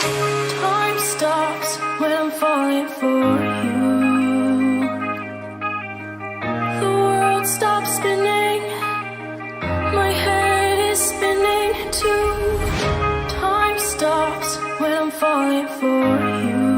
Time stops when I'm falling for you. The world stops spinning, my head is spinning too. Time stops when I'm falling for you.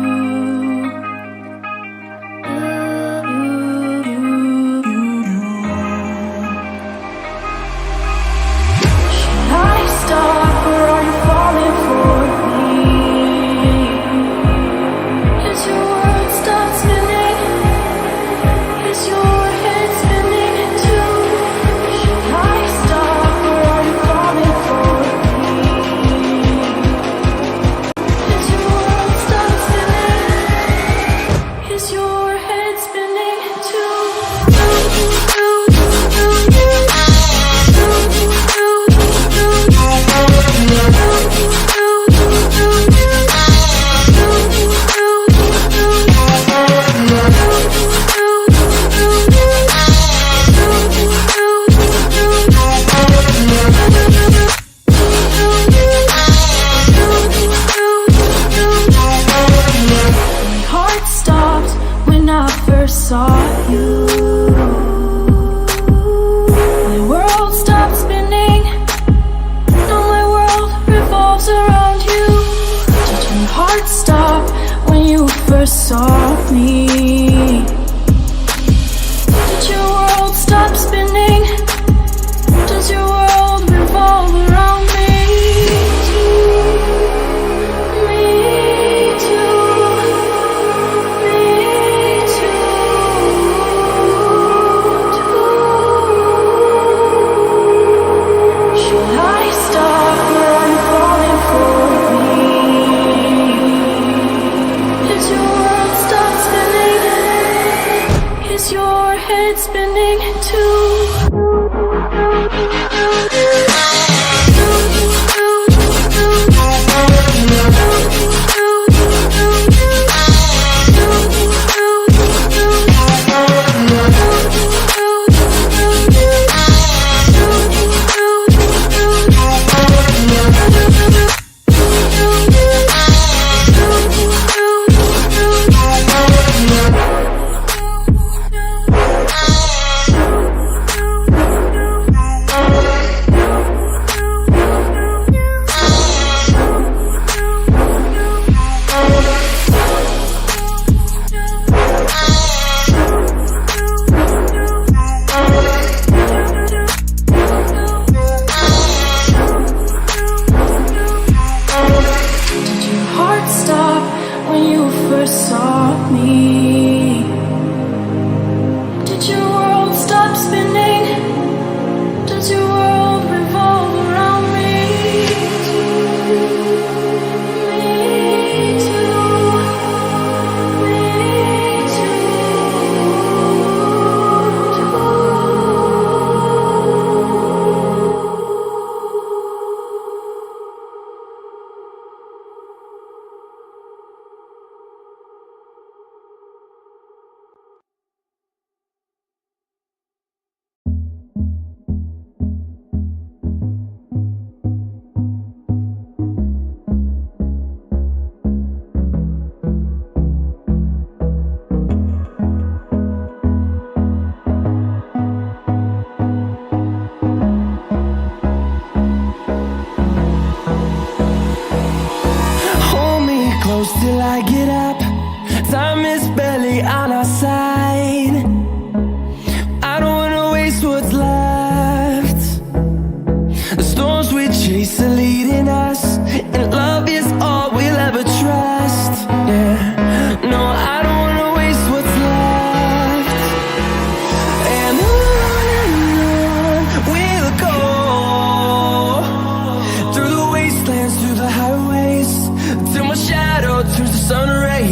Saw you. My world stopped spinning. Now my world revolves around you. Did your heart stop when you first saw me? Did your world stop spinning? Does your world revolve around me? Spinning too. Saw me. Did your world stop spinning? Does your world revolve around me? Me too. Me till I get up. Time is barely on our side. I don't wanna waste what's left. The storms we chase are leading us, and love is all we'll ever trust. Yeah, no, I don't wanna waste what's left. And on we'll go, through the wastelands, through the highways, till my shadow turns to sun rays.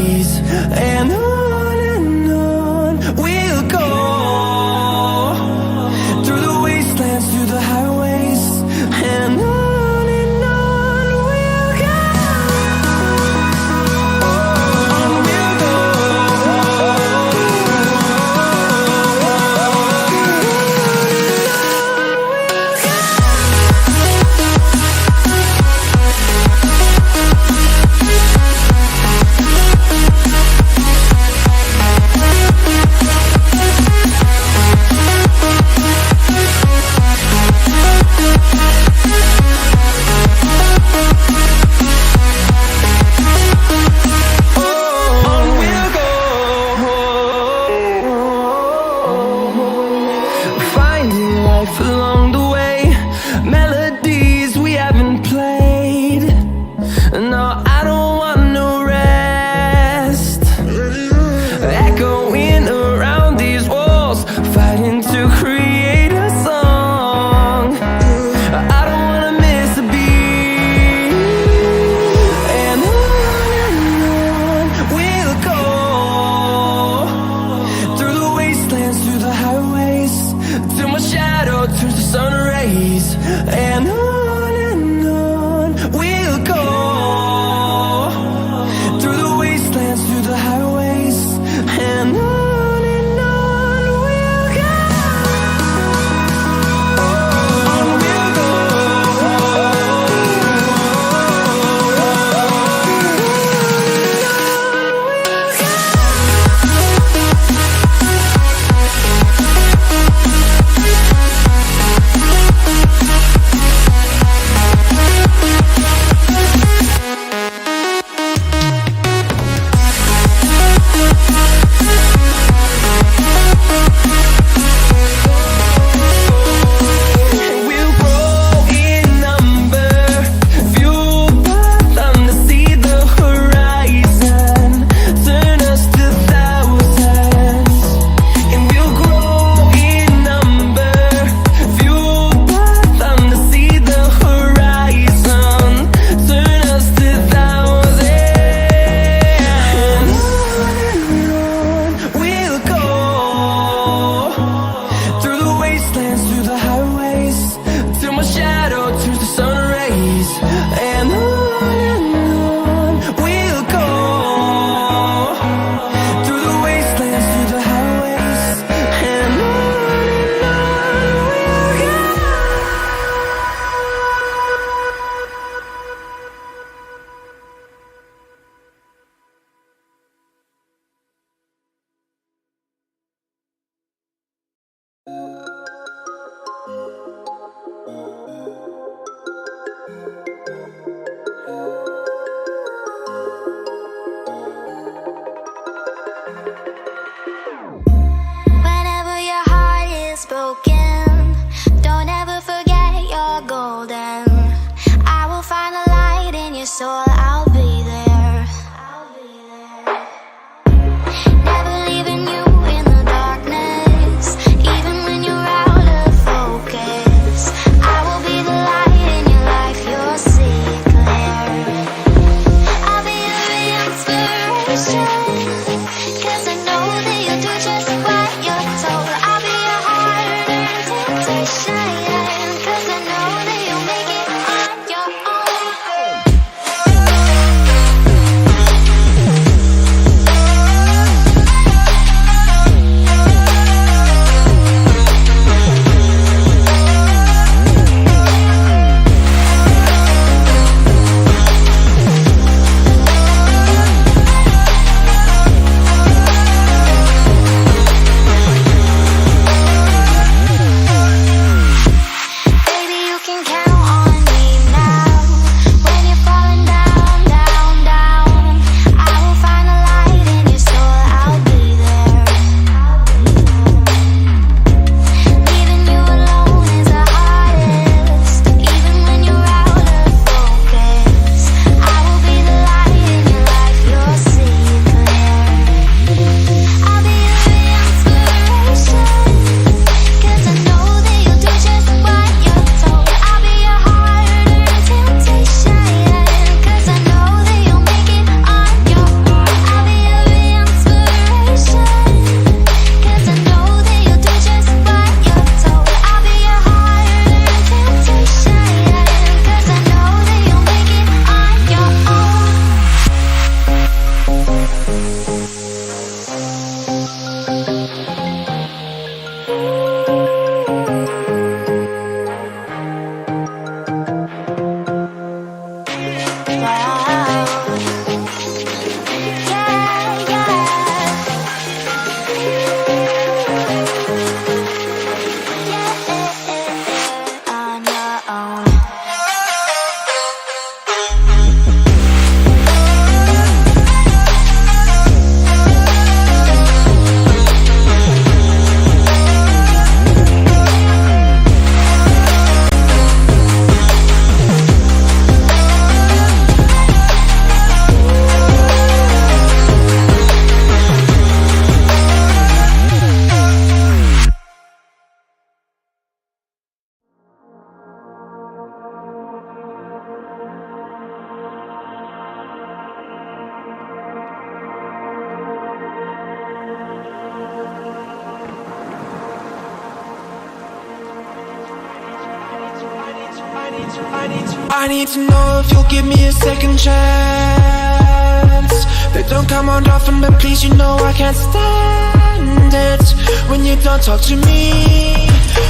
I need to know if you'll give me a second chance. They don't come around often, but please, you know I can't stand it when you don't talk to me,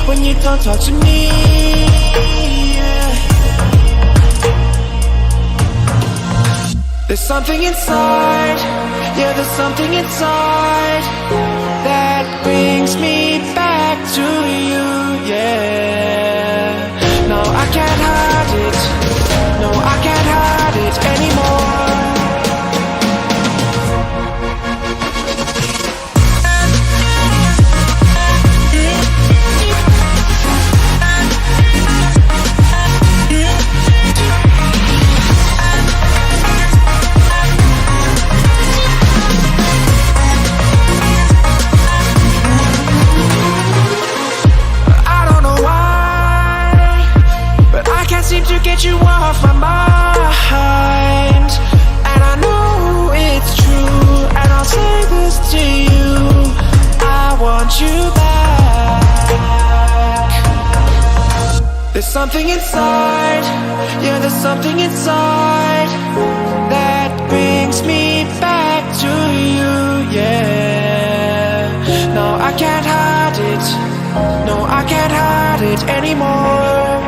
when you don't talk to me, yeah. There's something inside, yeah, there's something inside that brings me back to you, yeah. No, I can't hide it, no, I can't hide it anymore. Seem to get you off my mind, and I know it's true, and I'll say this to you, I want you back. There's something inside, yeah, there's something inside that brings me back to you, yeah. No, I can't hide it, no, I can't hide it anymore.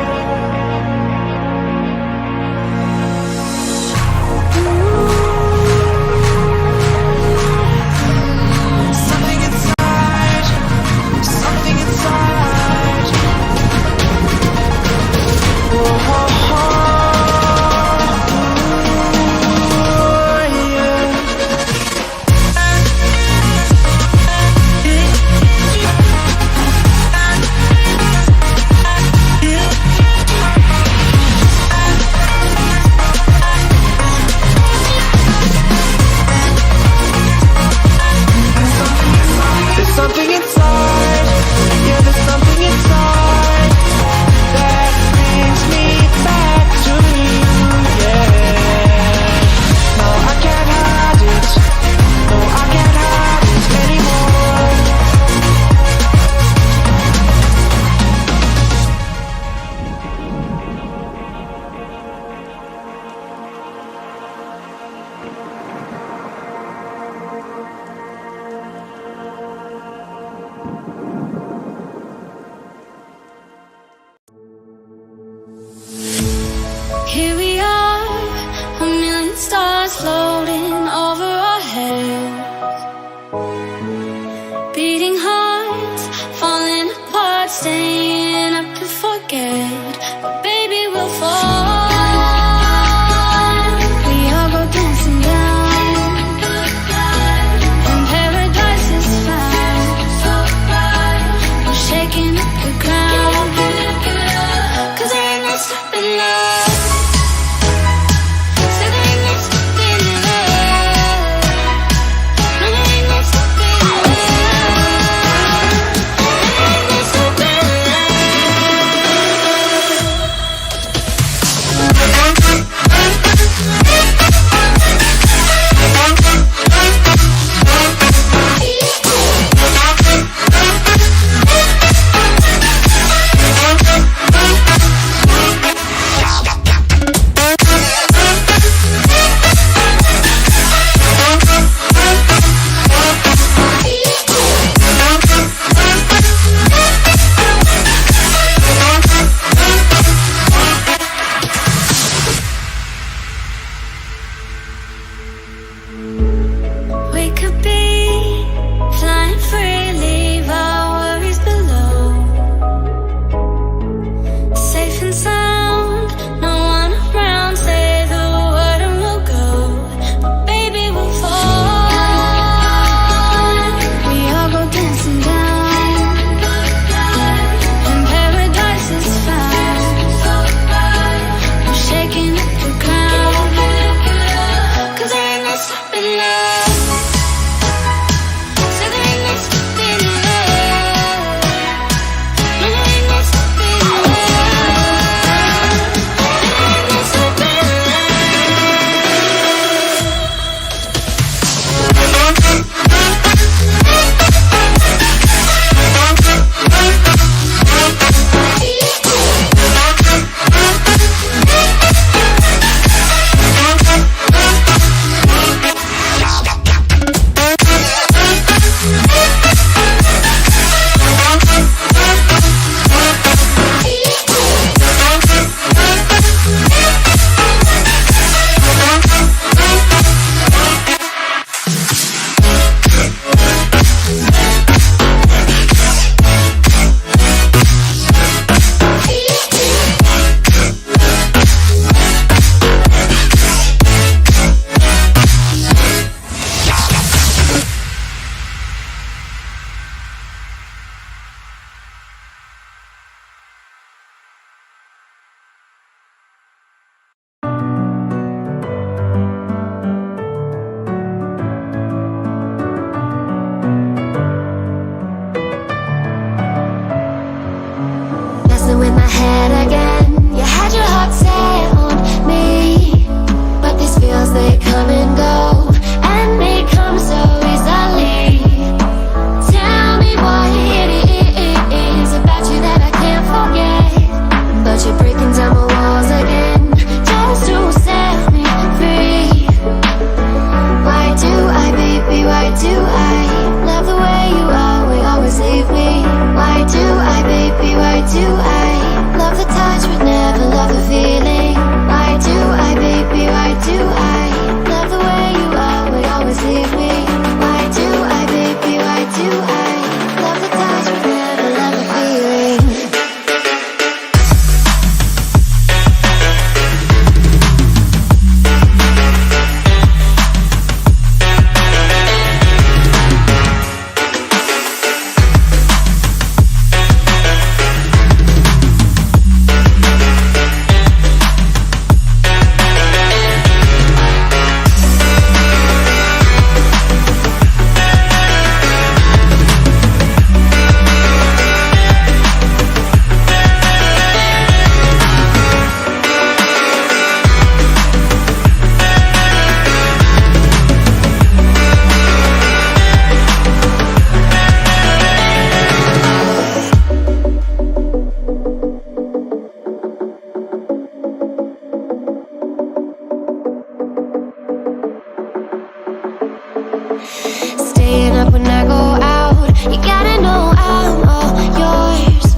Staying up when I go out, you gotta know I'm all yours.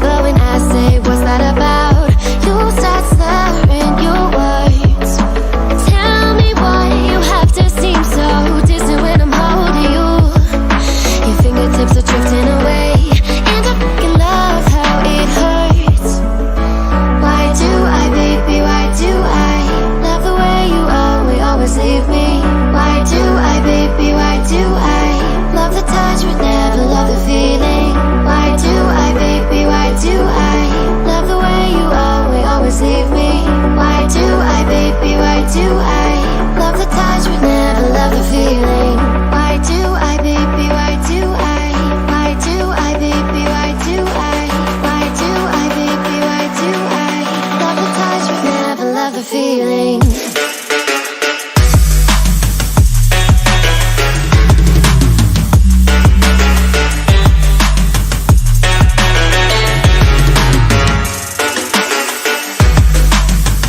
But when I say what's that about, you start slurring your words. Tell me why you have to seem so distant when I'm holding you. Your fingertips are drifting away, and I fucking love how it hurts. Why do I, baby, why do I love the way you always leave me? Why do I, baby, why do I love the touch but never love the feeling? Why do I, baby, why do I love the way you always leave me? Why do I, baby, why do I love the touch but never love the feeling? Why do I, baby, why do I? Why do I, baby, why do I? Why do I, baby, why do I love the touch but never love the feeling?